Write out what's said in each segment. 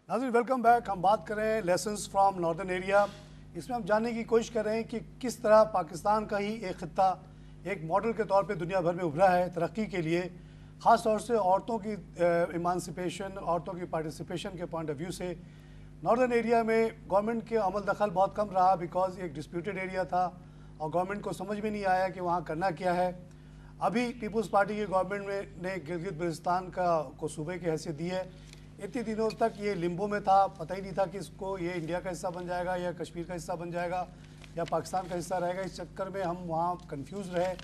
नाज़रीन welcome back. हम बात कर रहे हैं लेसन्स फ्रॉम नॉर्दर्न एरिया। इसमें हम जानने की कोशिश कर रहे हैं कि किस तरह पाकिस्तान का ही एक खित्ता एक मॉडल के तौर पे दुनिया भर में उभरा है तरक्की के लिए, ख़ास तौर से औरतों की इमानसिपेशन, औरतों की पार्टिसिपेशन के पॉइंट ऑफ व्यू से। नॉर्दर्न एरिया में गवर्नमेंट के अमल दखल बहुत कम रहा बिकॉज एक डिस्प्यूटेड एरिया था और गवर्नमेंट को समझ में नहीं आया कि वहाँ करना क्या है। अभी पीपल्स पार्टी की गवर्नमेंट ने गिलगित बल्तिस्तान को सूबे की हैसियत दी है। इतने दिनों तक ये लिम्बो में था, पता ही नहीं था कि इसको ये इंडिया का हिस्सा बन जाएगा या कश्मीर का हिस्सा बन जाएगा या पाकिस्तान का हिस्सा रहेगा। इस चक्कर में हम वहाँ कंफ्यूज रहे।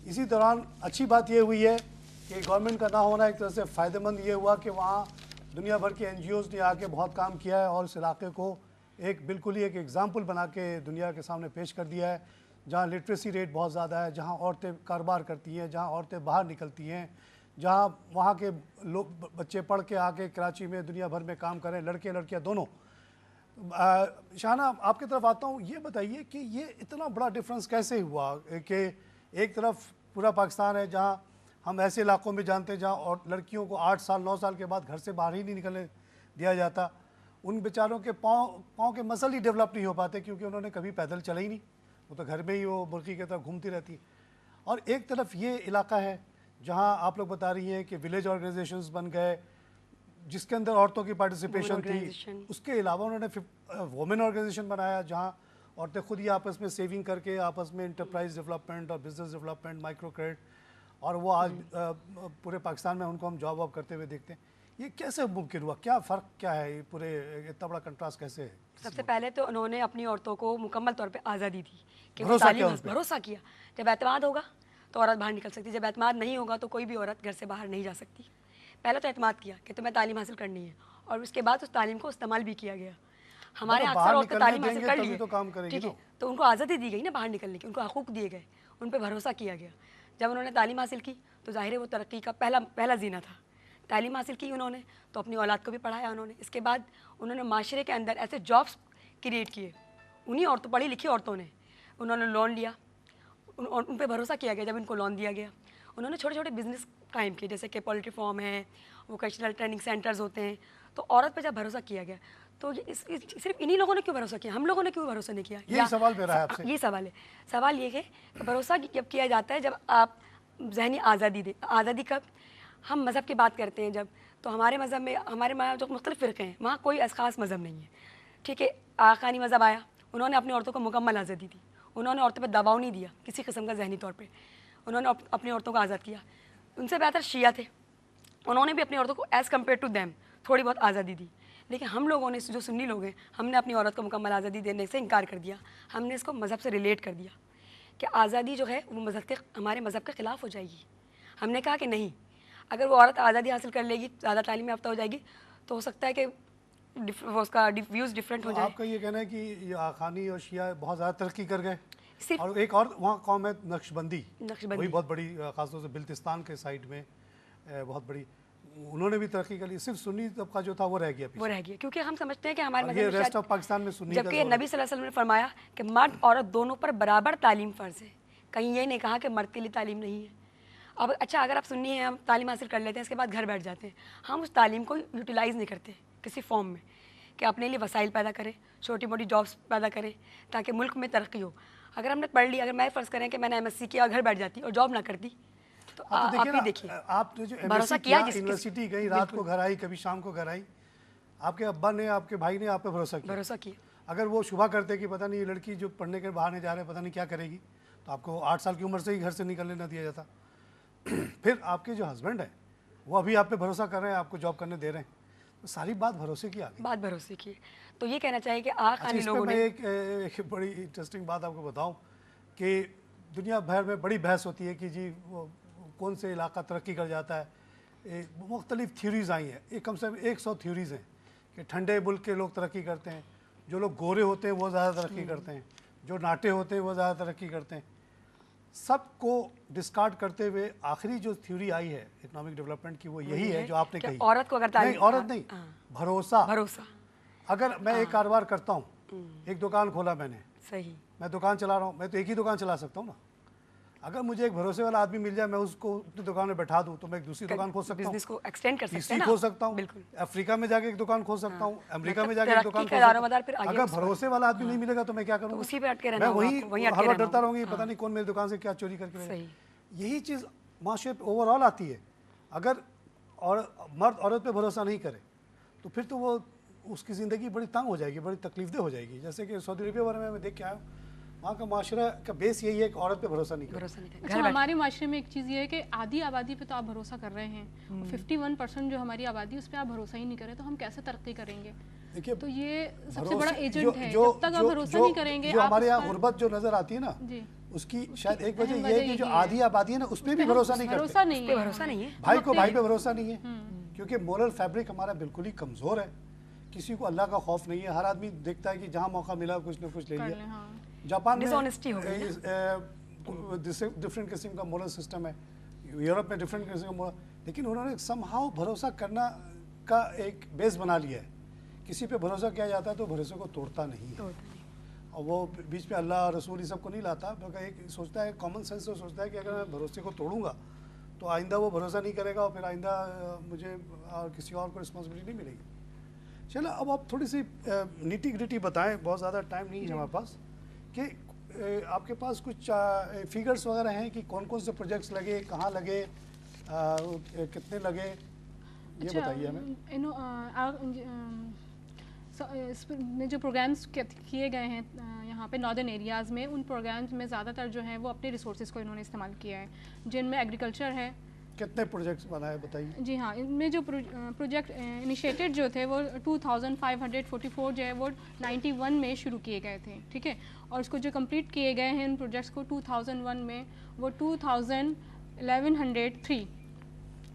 इसी दौरान अच्छी बात ये हुई है कि गवर्नमेंट का ना होना एक तरह से फ़ायदेमंद ये हुआ कि वहाँ दुनिया भर के NGOs ने आके बहुत काम किया है और इस इलाके को एक बिल्कुल ही एक एग्ज़ाम्पल बना के दुनिया के सामने पेश कर दिया है, जहाँ लिटरेसी रेट बहुत ज़्यादा है, जहाँ औरतें कारोबार करती हैं, जहाँ औरतें बाहर निकलती हैं, जहाँ वहाँ के लोग बच्चे पढ़ के आके कराची में दुनिया भर में काम करें, लड़के लड़कियाँ दोनों। शाहना, आपकी तरफ आता हूँ, ये बताइए कि ये इतना बड़ा डिफरेंस कैसे हुआ कि एक तरफ पूरा पाकिस्तान है जहाँ हम ऐसे इलाकों में जानते हैं जहाँ और लड़कियों को 8 साल 9 साल के बाद घर से बाहर ही नहीं निकलने दिया जाता। उन बेचारों के पाँव के मसल ही डेवलप नहीं हो पाते क्योंकि उन्होंने कभी पैदल चला ही नहीं, वो तो घर में ही वो मुर्गी की तरह घूमती रहती। और एक तरफ ये इलाका है जहाँ आप लोग बता रही हैं कि विलेज ऑर्गेनाइजेशंस बन गए जिसके अंदर औरतों की पार्टिसिपेशन थी। उसके अलावा उन्होंने वुमेन ऑर्गेनाइजेशन बनाया जहाँ औरतें खुद ही आपस में सेविंग करके आपस में इंटरप्राइज डेवलपमेंट और बिजनेस डेवलपमेंट, माइक्रो क्रेडिट, और वो आज पूरे पाकिस्तान में उनको हम जॉब वॉब करते हुए देखते हैं। ये कैसे मुमकिन हुआ, क्या फ़र्क क्या है, ये पूरे इतना बड़ा कंट्रास्ट कैसे है? सबसे पहले तो उन्होंने अपनी औरतों को मुकम्मल तौर पे आज़ादी दी कि भरोसा किया जब एतमाद होगा तो औरत बाहर निकल सकती है, जब एतमाद नहीं होगा तो कोई भी औरत घर से बाहर नहीं जा सकती। पहले तो एतमाद किया कि तुम्हें तालीम हासिल करनी है और उसके बाद उस तालीम को इस्तेमाल भी किया गया। हमारे अक्सर औरतें तालीम हासिल कर ली, ठीक है, तो उनको आज़ादी दी गई ना बाहर निकलने की, उनको हकूक़ दिए गए, उन पर भरोसा किया गया। जब उन्होंने तालीम हासिल की तो ज़ाहिर है वो तरक्की का पहला जीना था। तालीम हासिल की उन्होंने तो अपनी औलाद को भी पढ़ाया उन्होंने। इसके बाद उन्होंने माशरे के अंदर ऐसे जॉब्स क्रिएट किए, उन्हीं औरतों, पढ़ी लिखी औरतों ने, उन्होंने लोन लिया, उन पे भरोसा किया गया। जब इनको लोन दिया गया उन्होंने छोटे छोटे बिजनेस कायम किए, जैसे कि पोल्ट्री फार्म है, वोकेशनल ट्रेनिंग सेंटर्स होते हैं। तो औरत पे जब भरोसा किया गया तो सिर्फ इन्हीं लोगों ने क्यों भरोसा किया, हम लोगों ने क्यों भरोसा नहीं किया? यही सवाल मेरा है आपसे। ये सवाल है। सवाल ये है कि भरोसा जब किया जाता है जब आप ज़हनी आज़ादी दें। आज़ादी कब? हम मज़हब की बात करते हैं जब, तो हमारे मज़हब में, हमारे जो मुख्तलिफ़ फ़िरक़े हैं वहाँ कोई ख़ास मज़हब नहीं है, ठीक है। आक़ानी मज़हब आया, उन्होंने अपनी औरतों को मुकम्मल आज़ादी दी, उन्होंने औरतों पर दबाव नहीं दिया किसी किस्म का ज़हनी तौर पे, उन्होंने अपनी औरतों को आज़ाद किया। उनसे बेहतर शिया थे, उन्होंने भी अपनी औरतों को एज़ कम्पेयर टू दैम थोड़ी बहुत आज़ादी दी। लेकिन हम लोगों ने, जो सुन्नी लोग हैं, हमने अपनी औरत को मुकम्मल आज़ादी देने से इनकार कर दिया। हमने इसको मज़हब से रिलेट कर दिया कि आज़ादी जो है वो हमारे मज़हब के ख़िलाफ़ हो जाएगी। हमने कहा कि नहीं, अगर वो औरत आज़ादी हासिल कर लेगी, ज़्यादा तालीम याफ्ता हो जाएगी, तो हो सकता है कि उसका व्यूज़ डिफरेंट हो जाए। आपका ये कहना है कि ये आखानी और शिया बहुत ज़्यादा तरक्की कर गए। और एक और वहाँ कौम है नक्शबंदी, वही बहुत बड़ी, ख़ासतौर से बल्तिस्तान के साइड में बहुत बड़ी, उन्होंने भी तरक्की कर ली। सिर्फ सुन्नी तबका जो था वो रह गया, क्योंकि हम समझते हैं कि हमारे मज़हब में रेस्ट ऑफ पाकिस्तान में सुन्नी, जबकि नबी सल्लल्लाहु अलैहि वसल्लम ने फरमाया कि मर्द औरत दोनों पर बराबर तालीम फ़र्ज़ है। कहीं ये नहीं कहा कि मर्द के लिए तालीम नहीं है। अब अच्छा, अगर आप सुन्नी हैं, हम तालीम हासिल कर लेते हैं, इसके बाद घर बैठ जाते हैं, हम उस तालीम को यूटिलाइज़ नहीं करते किसी फॉर्म में कि अपने लिए वसाइल पैदा करें, छोटी मोटी जॉब्स पैदा करें ताकि मुल्क में तरक्की हो। अगर हमने पढ़ ली, अगर मैं फ़र्ज़ करें कि मैंने MSc किया और घर बैठ जाती और जॉब ना करती, तो आप ही देखिए, आपने जो भरोसा किया, यूनिवर्सिटी गई, रात को घर आई, कभी शाम को घर आई, आपके अब्बा ने, आपके भाई ने आप पे भरोसा किया। अगर वो शुबा करते कि पता नहीं ये लड़की जो पढ़ने के बाहर नहीं जा रहे, पता नहीं क्या करेगी, तो आपको 8 साल की उम्र से ही घर से निकलने ना दिया जाता। फिर आपके जो हस्बैंड है वो अभी आप पे भरोसा कर रहे हैं, आपको जॉब करने दे रहे हैं, तो सारी बात भरोसे की आ गई। बात भरोसे की। तो ये कहना चाहिए कि आखानी लोगों ने, मैं एक बड़ी इंटरेस्टिंग बात आपको बताऊं कि दुनिया भर में बड़ी बहस होती है कि जी वो कौन से इलाका तरक्की कर जाता है। मुख्तलिफ थ्योरीज़ आई हैं, एक कम से कम 100 थ्योरीज़ हैं कि ठंडे मुल्क के लोग तरक्की करते हैं, जो लोग गोरे होते हैं वो ज़्यादा तरक्की करते हैं, जो नाटे होते हैं वो ज़्यादा तरक्की करते हैं। सबको डिस्कार्ड करते हुए आखिरी जो थ्योरी आई है इकोनॉमिक डेवलपमेंट की, वो यही है जो आपने कही, औरत को अगर नहीं, औरत नहीं, भरोसा। अगर मैं एक कारोबार करता हूँ, एक दुकान खोला मैंने, सही, मैं दुकान चला रहा हूँ, मैं तो एक ही दुकान चला सकता हूँ ना। अगर मुझे एक भरोसे वाला आदमी मिल जाए, मैं उसको अपनी दुकान में बैठा दूं, तो मैं एक दूसरी दुकान खोल सकता हूँ, बिजनेस को एक्सटेंड कर सकते तीसरी हैं ना। खोल सकता हूँ, बिल्कुल। अफ्रीका में जाके एक दुकान खोल सकता हूँ, अमेरिका में मतलब जाके एक तरक्की दुकान का खोल दारोमदार फिर सकता हूँ। आगे अगर उस पर। भरोसे वाला आदमी नहीं मिलेगा तो मैं क्या करूँगा? उसी पे अटके रहना मैं होगा वही आपको, वहीं हर अटके बार रहना डरता होगा। रहूँगी, पता नहीं कौन मेरी दुकान से क्या चोरी करके ले सही। यही चीज़ माशरे पे ओवरऑल आती है। अगर और मर्द औरत पे भरोसा नहीं करे तो फिर तो वो उसकी ज़िंदगी बड़ी तंग हो जाएगी, बड़ी तकलीफदेह हो जाएगी। जैसे कि सऊदी अरबिया वगैरह में मैं देख के आया हूँ, वहाँ का माशरा का बेस यही है कि औरत पे भरोसा नहीं करे। अच्छा, हमारे माशरे में एक चीज़ ये है कि आधी आबादी पे तो आप भरोसा कर रहे हैं, 51% जो हमारी आबादी उस पर आप भरोसा ही नहीं करें तो हम कैसे तरक्की करेंगे? देखिए, तो ये सबसे बड़ा एजेंट है। जब तक आप भरोसा नहीं करेंगे, जो आप हमारे उस यहाँ पर- गुर्बत जो नजर आती है ना, जी, उसकी शायद एक वजह अहम ये है वजह कि जो यही है। आधी आबादी है ना, उस पर भी भरोसा नहीं भरोसा करते। नहीं पे है। भरोसा नहीं है। भाई को अपने- भाई पे भरोसा नहीं है, क्योंकि मोरल फैब्रिक हमारा बिल्कुल ही कमज़ोर है। किसी को अल्लाह का खौफ नहीं है, हर आदमी देखता है कि जहाँ मौका मिला कुछ ना कुछ ले कर लिया। लें, हाँ। जापान में Dishonesty हो गई डिफरेंट किस्म का मोरल सिस्टम है, यूरोप में डिफरेंट किस्म का मोरल, लेकिन उन्होंने समहाउ भरोसा करना का एक बेस बना लिया है। किसी पे भरोसा किया जाता है तो भरोसे को तोड़ता नहीं है, और वो बीच में अल्लाह रसूल ये सब को नहीं लाता, बल्कि एक सोचता है, कॉमन सेंस से सोचता है कि अगर मैं भरोसे को तोड़ूंगा तो आइंदा वो भरोसा नहीं करेगा और फिर आइंदा मुझे और किसी और को रिस्पॉन्सिबिलिटी नहीं मिलेगी। चलो, अब आप थोड़ी सी नीटी ग्रिटी बताएं, बहुत ज़्यादा टाइम नहीं है हमारे पास, कि आपके पास कुछ फिगर्स वगैरह हैं कि कौन कौन से प्रोजेक्ट्स लगे, कहाँ लगे, कितने लगे, ये बताइए हमें। इसमें जो प्रोग्राम्स किए गए हैं यहाँ पे नॉर्दर्न एरियाज़ में, उन प्रोग्राम्स में ज़्यादातर जो है वो अपने रिसोर्सेज को इन्होंने इस्तेमाल किया है, जिनमें एग्रीकल्चर है। कितने प्रोजेक्ट्स बनाए बताइए? जी हाँ, इनमें जो प्रोजेक्ट इनिशिएटेड जो थे वो 2544 जो है वो 91 में शुरू किए गए थे, ठीक है, और उसको जो कंप्लीट किए गए हैं इन प्रोजेक्ट्स को 2001 में वो 2103,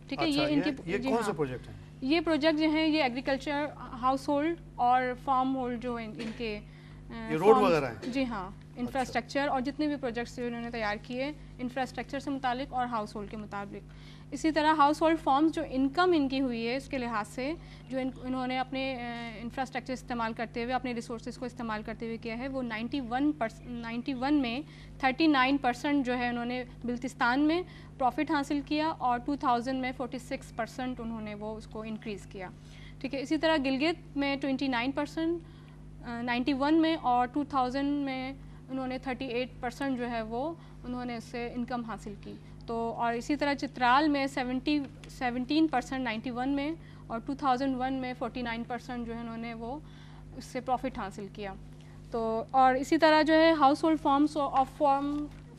ठीक है। अच्छा, ये इनके ये जी कौन हाँ, से प्रोजेक्ट हैं? ये प्रोजेक्ट जो हैं ये एग्रीकल्चर, हाउस होल्ड और फार्म होल्ड जो हैं इनके ये रोड वगैरह हैं? जी हाँ, इंफ्रास्ट्रक्चर और जितने भी प्रोजेक्ट्स जो इन्होंने तैयार किए इंफ्रास्ट्रक्चर से मुतालिक और हाउस होल्ड के मुताबिक। इसी तरह हाउस होल्ड फॉर्म्स जो इनकम इनकी हुई है इसके लिहाज से जो इन्होंने अपने इंफ्रास्ट्रक्चर इस्तेमाल करते हुए, अपने रिसोर्सेज को इस्तेमाल करते हुए किया है, वो 91 में 39% जो है उन्होंने बल्तिस्तान में प्रॉफिट हासिल किया और 2000 में 46% उन्होंने वो उसको इंक्रीज़ किया, ठीक है। इसी तरह गिलगित में 29% 91 में और 2000 में उन्होंने 38% जो है वो उन्होंने इससे इनकम हासिल की। तो और इसी तरह चित्राल में 17% 91 में और 2001 में 49% जो है उन्होंने वो इससे प्रॉफिट हासिल किया। तो और इसी तरह जो है house hold forms of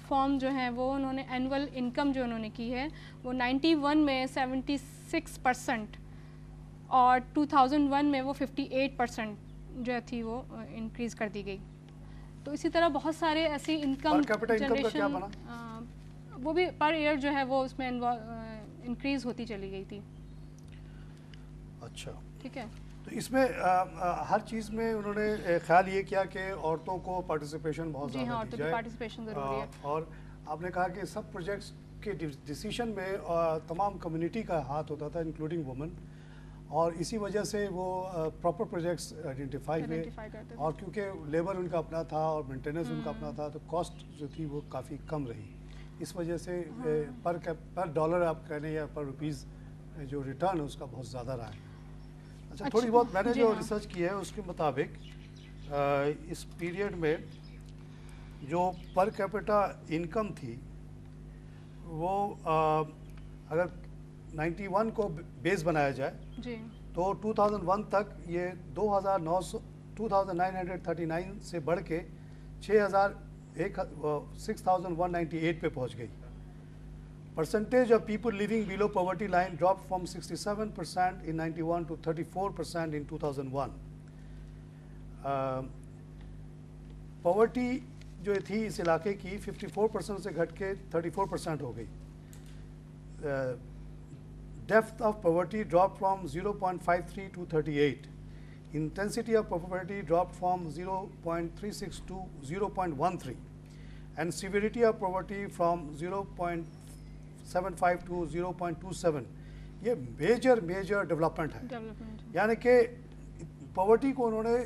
form जो है वो उन्होंने एनुअल इनकम जो उन्होंने की है वो 91 में 76% और 2001 में वो 58% जो थी वो इंक्रीज़ कर दी गई। तो इसी तरह बहुत सारे ऐसी इनकम जनरेशन वो भी पर ईयर जो है वो उसमें इंक्रीज़ होती चली गई थी। अच्छा, ठीक है। तो इसमें हर चीज़ में उन्होंने ख्याल ये किया कि औरतों को पार्टिसिपेशन बहुत जी हाँ, ज़्यादा औरतों दी की जाए, पार्टिसिपेशन ज़रूरी है। और आपने कहा कि सब प्रोजेक्ट्स के डिसीशन में तमाम कम्युनिटी का हाथ होता था, इंक्लूडिंग वुमेन, और इसी वजह से वो प्रॉपर प्रोजेक्ट्स आइडेंटिफाई हुए, और क्योंकि लेबर उनका अपना था और मेंटेनेंस उनका अपना था, तो कॉस्ट जो थी वो काफ़ी कम रही। इस वजह से पर डॉलर आप कह लें या पर रुपीज़ जो रिटर्न है उसका बहुत ज़्यादा रहा है। अच्छा, थोड़ी बहुत मैंने जो रिसर्च की है उसके मुताबिक इस पीरियड में जो पर कैपिटा इनकम थी वो अगर 91 को बेस बनाया जाए जी, तो 2001 तक ये 2939 से बढ़ के 6198 पे पहुंच गई। Percentage of people living below poverty line dropped from 67% in 91 to 34% in 2001. Poverty जो थी इस इलाके की 54% से घट के 34% हो गई। Depth of poverty dropped from 0.53 to 38. Intensity of poverty dropped from 0.36 to 0.13. And severity of poverty from 0.75 to 0.27. ये मेजर डेवलपमेंट है। यानी कि पॉवर्टी को उन्होंने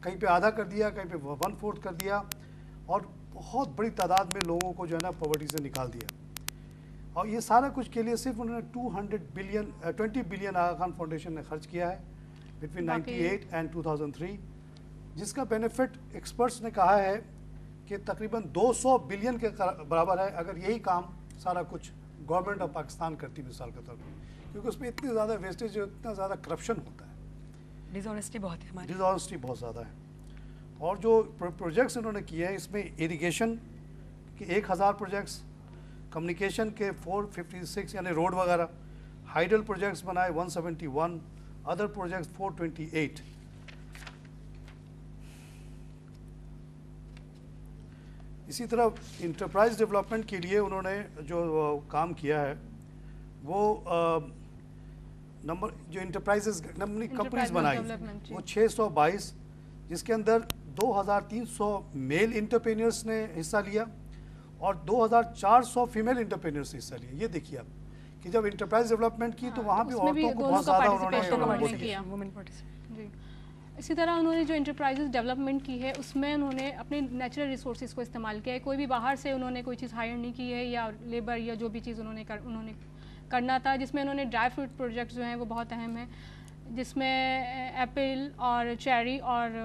कहीं पे आधा कर दिया, कहीं पे 1/4 कर दिया, اور بہت بڑی تعداد میں لوگوں کو جو ہے نا پاورٹی سے نکال دیا. اور یہ سارا کچھ کے لیے صرف انہوں نے 20 بلین آغا خان فاؤنڈیشن نے خرچ کیا ہے بٹوین 98 اینڈ 2003, جس کا بینیفٹ ایکسپرٹس نے کہا ہے کہ تقریباً 200 بلین کے برابر ہے اگر یہی کام سارا کچھ گورنمنٹ آف پاکستان کرتی مثال کے طور پر, کیونکہ اس میں اتنی زیادہ ویسٹیج, اتنا زیادہ کرپشن ہوتا ہے, ڈس آنیسٹی بہت ہے ہماری, ڈس آنیسٹی بہت زیادہ ہے. اور جو پروجیکٹس انہوں نے کیے ہیں اس میں اریگیشن کے 1000 پروجیکٹس, کمیونیکیشن کے 456 یعنی روڈ وغیرہ, ہائیڈل پروجیکٹس بنائے 171, ادر پروجیکٹس 428. اسی طرح انٹرپرائز ڈیولپمنٹ کے لیے انہوں نے جو کام کیا ہے وہ جو انٹرپرائزز کمپنیز بنائی وہ 622, جس کے اندر 2300 میل انٹرپرینیورس نے حصہ لیا اور 2400 فیمیل انٹرپرینیورس نے حصہ لیا. یہ دیکھیے آپ کہ جب انٹرپرائز ڈیولپمنٹ کی تو وہاں بھی عورتوں کو بہت زیادہ انہوں نے کیا. اسی طرح انہوں نے جو انٹرپرائزز ڈیولپمنٹ کی ہے اس میں انہوں نے اپنے نیچرل ریسورسز کو استعمال کیا ہے. کوئی بھی باہر سے انہوں نے کوئی چیز ہائر نہیں کی ہے یا لیبر یا جو بھی چیز انہوں نے کرنا تھا, جس میں انہوں نے ڈرائی فروٹ پروجیکٹس جو ہیں وہ بہت اہم ہیں, جس میں ایپل اور چیری اور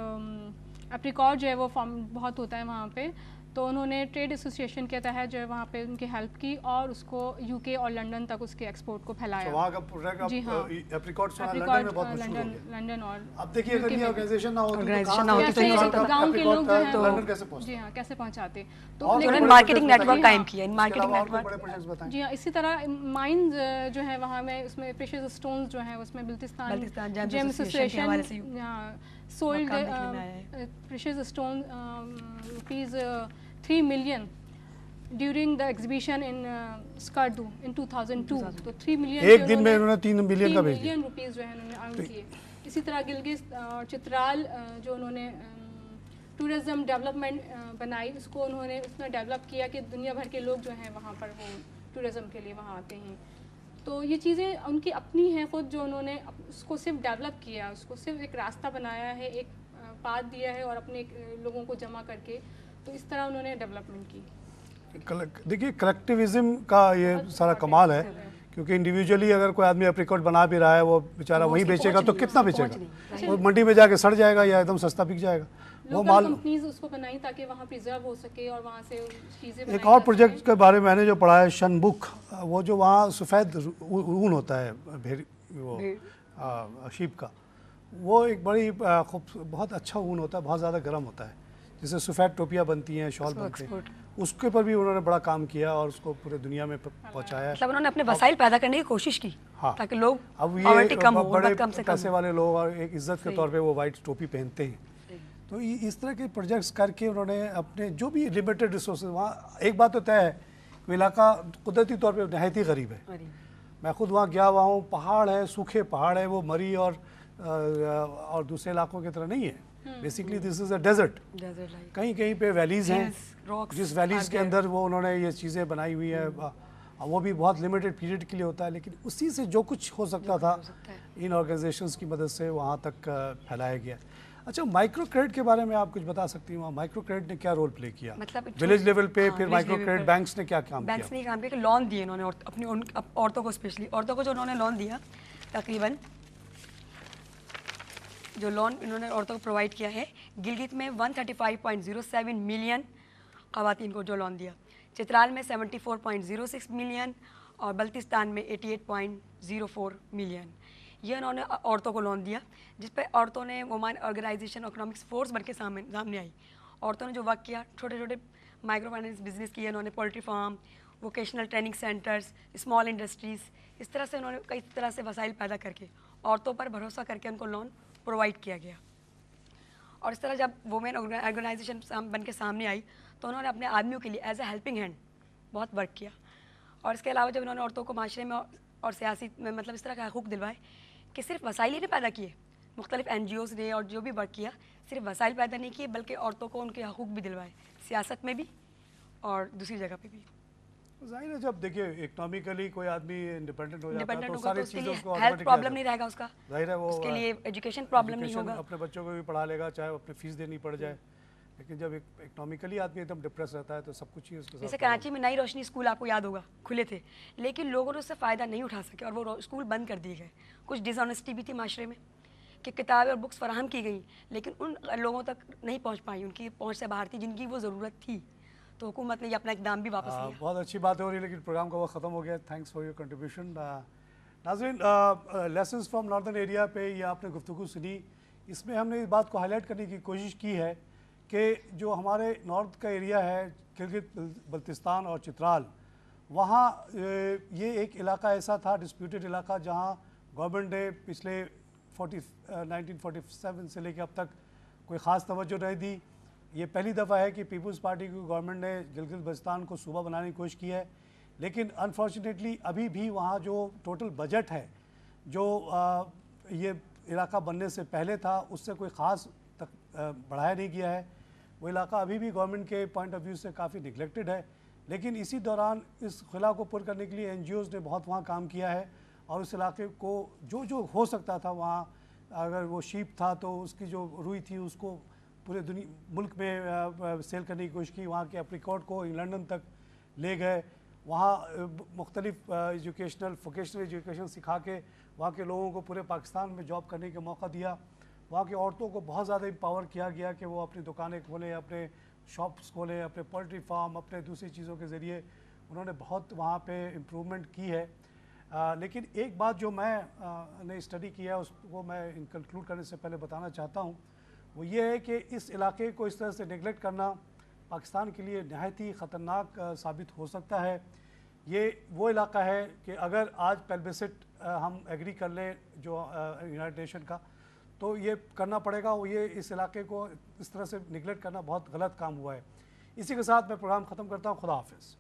اپریکاٹ جو ہے وہ فارم بہت ہوتا ہے وہاں پہ. تو انہوں نے ٹریڈ ایسوسیشن کے تحت جو ہے وہاں پہ ان کی ہیلپ کی اور اس کو یو کے اور لنڈن تک اس کے ایکسپورٹ کو پھیلایا. وہاں کا پروجیکٹ جی ہاں, اپریکاٹ لنڈن میں بہت مشہور ہو گیا. لنڈن اور اب دیکھیے اگر یہ آرگنائزیشن نہ ہوتی تو گاؤں کے لوگ جو ہیں لنڈن کیسے پہنچتے, جی ہاں کیسے پہنچاتے, تو انہوں نے مارکیٹنگ نیٹ ورک قائم کیا. مارکیٹنگ نیٹ ورک, جی ہاں. اسی طرح مائنز جو ہے وہاں میں اس میں پریشیس اسٹونز جو ہیں اس میں Baltistan gem association sold precious stone rupees 3 million during the exhibition in Skardu in 2002. تو 3 million ایک دن میں انہوں نے 3 ملین کا بھیج دیا روپیز جو ہے انہوں نے ارن کیے. اسی طرح گلگت اور چترال جو انہوں نے ٹورزم ڈیولپمنٹ بنائی, اس کو انہوں نے اس میں ڈیولپ کیا کہ دنیا بھر کے لوگ جو ہیں وہاں پر وہ ٹورزم کے لیے وہاں آتے ہیں. تو یہ چیزیں ان کی اپنی ہیں خود, جو انہوں نے اس کو صرف ڈیولپ کیا, اس کو صرف ایک راستہ بنایا ہے, ایک پاتھ دیا ہے اور اپنے لوگوں کو جمع کر کے, تو اس طرح انہوں نے ڈیولپمنٹ کی. دیکھیے کلیکٹیوزم کا یہ سارا کمال ہے, کیونکہ انڈیویجولی اگر کوئی آدمی اپریکاٹ بنا بھی رہا ہے وہ بیچارہ وہیں بیچے گا تو کتنا بیچے گا, وہ منڈی میں جا کے سڑ جائے گا یا ایک دم سستا بک جائے گا. وہ مال کمپنیز اس کو بنائی تاکہ وہاں پریزرو ہو سکے اور وہاں سے چیزیں. ایک اور پروجیکٹ کے بارے میں نے جو پڑھا ہے شن بک, وہ جو وہاں سفید اون ہوتا ہے وہ شیپ کا, وہ ایک بڑی بہت اچھا اون ہوتا ہے, بہت زیادہ گرم ہوتا ہے, جس سے سفید ٹوپیاں بنتی ہیں, شال بنتے ہیں. اس کے اوپر بھی انہوں نے بڑا کام کیا اور اس کو پورے دنیا میں پہنچایا. مطلب انہوں نے اپنے وسائل پیدا کرنے کی کوشش کی تاکہ لوگ اب یہ بڑے پیسے والے لوگ اور ایک عزت کے طور پہ وہ وائٹ ٹوپی پہنتے ہیں. تو اس طرح کے پروجیکٹس کر کے انہوں نے اپنے جو بھی لمیٹڈ ریسورسز, وہاں ایک بات تو طے ہے وہ علاقہ قدرتی طور پہ نہایت ہی غریب ہے. میں خود وہاں گیا ہوا ہوں, پہاڑ ہے, سوکھے پہاڑ ہے, وہ مری اور دوسرے علاقوں کی طرح نہیں ہے. Basically this is a desert. کہیں کہیں پہ ویلیز ہیں, جس ویلیز کے اندر وہ انہوں نے یہ چیزیں بنائی ہوئی ہے, وہ بھی بہت لمیٹڈ پیریڈ کے لیے ہوتا ہے, لیکن اسی سے جو کچھ ہو سکتا تھا ان آرگنائزیشنز کی مدد سے وہاں تک پھیلایا گیا. اچھا, مائکرو کریڈٹ کے بارے میں آپ کچھ بتا سکتی ہیں, مائکرو کریڈٹ نے کیا رول پلے کیا ولیج لیول پہ, پھر مائکرو کریڈٹ بینکس نے کیا کام کیا؟ بینکس نے کام کیا کہ لون دیے انہوں نے اپنی عورتوں کو, اسپیشلی عورتوں کو جو انہوں نے لون دیا, تقریباً جو لون انہوں نے عورتوں کو پرووائڈ کیا ہے, گلگت میں 135.07 ملین خواتین کو جو لون دیا, چترال میں 74.06 ملین اور بلتستان میں 88.04 ملین. یہ انہوں نے عورتوں کو لون دیا, جس پہ عورتوں نے وومن آرگنائزیشن اکنامکس فورس بن کے سامنے آئی. عورتوں نے جو ورک کیا, چھوٹے چھوٹے مائکرو فائنینس بزنس کیے انہوں نے, poultry farm, vocational training centres, small industries, اس طرح سے انہوں نے کئی طرح سے وسائل پیدا کر کے عورتوں پر بھروسہ کر کے ان کو لون پرووائڈ کیا گیا. اور اس طرح جب وومن آرگنائزیشن بن کے سامنے آئی تو انہوں نے اپنے آدمیوں کے لیے ایز اے ہیلپنگ ہینڈ بہت ورک کیا. اور اس کے علاوہ جب انہوں نے عورتوں کو معاشرے میں اور سیاسی میں مطلب اس طرح کے حقوق دلوائے کہ صرف وسائل ہی نہیں پیدا کیے, مختلف NGOs نے اور جو بھی ورک کیا, صرف وسائل پیدا نہیں کیے بلکہ عورتوں کو ان کے حقوق بھی دلوائے, سیاست میں بھی اور دوسری جگہ پہ بھی. ظاہر ہے جب دیکھیے اکنامکلی کوئی آدمی انڈیپینڈنٹ ہو جاتا ہے تو ساری چیزوں کو ہیلتھ پرابلم نہیں رہے گا اس کا, ظاہر ہے وہ اس کے لیے ایجوکیشن پرابلم نہیں ہوگا, اپنے بچوں کو بھی پڑھا لے گا چاہے اپنی فیس دینی پڑ جائے. لیکن جب اکنامکلی آدمی ایک دم ڈپریس رہتا ہے تو سب کچھ ہی اس کے جیسے ساتھ کراچی میں نئی روشنی اسکول آپ کو یاد ہوگا کھلے تھے، لیکن لوگوں نے اس سے فائدہ نہیں اٹھا سکے اور وہ اسکول بند کر دیے گئے. کچھ ڈس آنیسٹی بھی تھی معاشرے میں کہ کتابیں اور بکس فراہم کی گئیں لیکن ان لوگوں تک نہیں پہنچ پائیں، ان کی پہنچ سے باہر تھی جن کی وہ ضرورت تھی. تو حکومت نے یہ اپنا اقدام بھی واپس لیا. بہت اچھی بات ہو رہی ہے لیکن پروگرام کا وقت ختم ہو گیا. Thanks for your contribution. ناظرین، لیسنس فرام ناردرن ایریا پہ یہ آپ نے گفتگو سنی. اس میں ہم نے اس بات کو ہائی لائٹ کرنے کی کوشش کی ہے کہ جو ہمارے نارتھ کا ایریا ہے گلگت بلتستان اور چترال، وہاں یہ ایک علاقہ ایسا تھا ڈسپیوٹڈ علاقہ جہاں گورنمنٹ نے پچھلے 1947 سے لے کے اب تک کوئی خاص توجہ نہیں دی. یہ پہلی دفعہ ہے کہ پیپلز پارٹی کی گورنمنٹ نے گلگت بلتستان کو صوبہ بنانے کی کوشش کی ہے، لیکن انفارچونیٹلی ابھی بھی وہاں جو ٹوٹل بجٹ ہے جو یہ علاقہ بننے سے پہلے تھا اس سے کوئی خاص بڑھایا نہیں گیا ہے. وہ علاقہ ابھی بھی گورنمنٹ کے پوائنٹ آف ویو سے کافی نگلیکٹڈ ہے. لیکن اسی دوران اس خلا کو پر کرنے کے لیے این جی اوز نے بہت وہاں کام کیا ہے اور اس علاقے کو جو ہو سکتا تھا وہاں، اگر وہ شیپ تھا تو اس کی جو روئی تھی اس کو پورے ملک میں سیل کرنے کی کوشش کی. وہاں کے اپریکاٹ کو لنڈن تک لے گئے، وہاں مختلف ایجوکیشنل ووکیشنل ایجوکیشن سکھا کے وہاں کے لوگوں کو پورے پاکستان میں جاب کرنے کا موقع دیا. وہاں کی عورتوں کو بہت زیادہ امپاور کیا گیا کہ وہ اپنی دکانیں کھولیں، اپنے شاپس کھولیں، اپنے پولٹری فارم، اپنے دوسری چیزوں کے ذریعے انہوں نے بہت وہاں پہ امپرومنٹ کی ہے. لیکن ایک بات جو میں نے اسٹڈی کیا ہے اس کو میں کنکلوڈ کرنے سے پہلے بتانا چاہتا ہوں، وہ یہ ہے کہ اس علاقے کو اس طرح سے نیگلیکٹ کرنا پاکستان کے لیے نہایت ہی خطرناک ثابت ہو سکتا ہے. یہ وہ علاقہ ہے کہ اگر آج پیلبسٹ ہم ایگری کر لیں جو یونائٹڈ نیشن کا، تو یہ کرنا پڑے گا. وہ یہ اس علاقے کو اس طرح سے نیگلیکٹ کرنا بہت غلط کام ہوا ہے. اسی کے ساتھ میں پروگرام ختم کرتا ہوں. خدا حافظ.